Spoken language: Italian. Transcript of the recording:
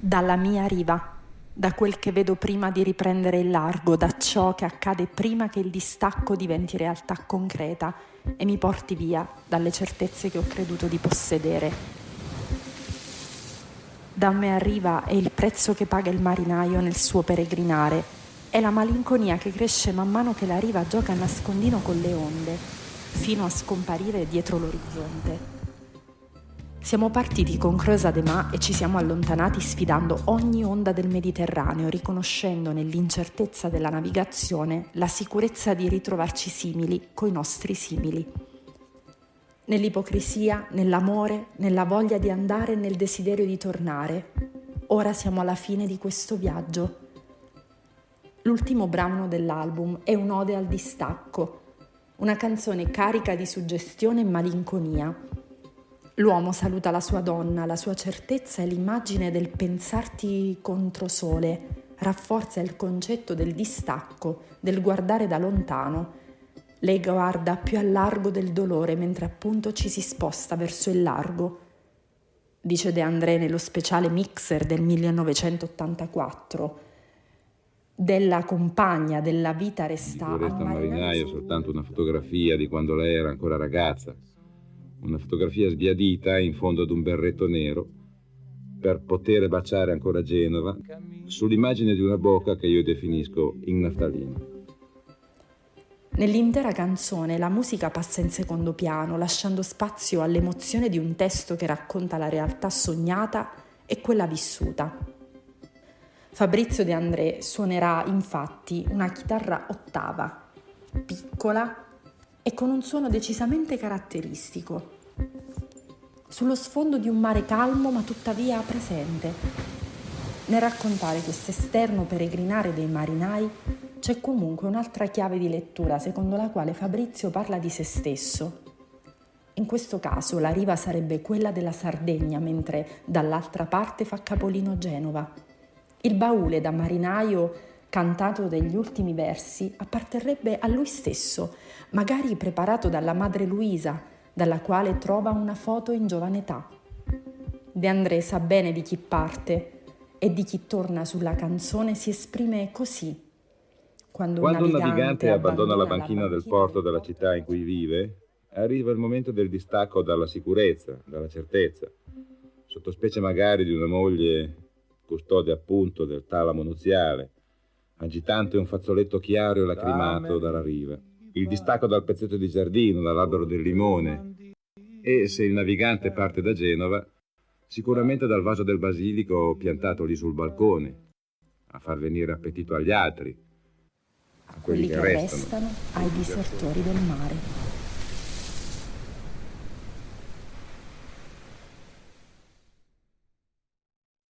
dalla mia riva, da quel che vedo prima di riprendere il largo, da ciò che accade prima che il distacco diventi realtà concreta e mi porti via dalle certezze che ho creduto di possedere. Da me arriva è il prezzo che paga il marinaio nel suo peregrinare, è la malinconia che cresce man mano che la riva gioca a nascondino con le onde, fino a scomparire dietro l'orizzonte. Siamo partiti con Creusa de Mar e ci siamo allontanati sfidando ogni onda del Mediterraneo, riconoscendo nell'incertezza della navigazione la sicurezza di ritrovarci simili coi nostri simili. Nell'ipocrisia, nell'amore, nella voglia di andare e nel desiderio di tornare. Ora siamo alla fine di questo viaggio. L'ultimo brano dell'album è un'ode al distacco, una canzone carica di suggestione e malinconia. L'uomo saluta la sua donna, la sua certezza e l'immagine del pensarti contro sole rafforza il concetto del distacco, del guardare da lontano. Lei guarda più a largo del dolore mentre appunto ci si sposta verso il largo. Dice De André nello speciale Mixer del 1984. Della compagna della vita resta al marinaio soltanto una fotografia di quando lei era ancora ragazza. Una fotografia sbiadita in fondo ad un berretto nero per poter baciare ancora Genova sull'immagine di una bocca che io definisco in naftalina. Nell'intera canzone la musica passa in secondo piano, lasciando spazio all'emozione di un testo che racconta la realtà sognata e quella vissuta. Fabrizio De André suonerà infatti una chitarra ottava, piccola e con un suono decisamente caratteristico, sullo sfondo di un mare calmo ma tuttavia presente. Nel raccontare quest'esterno peregrinare dei marinai c'è comunque un'altra chiave di lettura secondo la quale Fabrizio parla di se stesso. In questo caso la riva sarebbe quella della Sardegna, mentre dall'altra parte fa capolino Genova. Il baule da marinaio cantato degli ultimi versi apparterrebbe a lui stesso, magari preparato dalla madre Luisa, dalla quale trova una foto in giovane età. De André sa bene di chi parte e di chi torna sulla canzone si esprime così. Quando un navigante abbandona la banchina del porto della città in cui vive, arriva il momento del distacco dalla sicurezza, dalla certezza, sottospecie magari di una moglie custode appunto del talamo nuziale, agitante un fazzoletto chiaro e lacrimato dalla riva, il distacco dal pezzetto di giardino, dall'albero del limone e, se il navigante parte da Genova, sicuramente dal vaso del basilico piantato lì sul balcone, a far venire appetito agli altri, a quelli che restano, ai disertori del mare.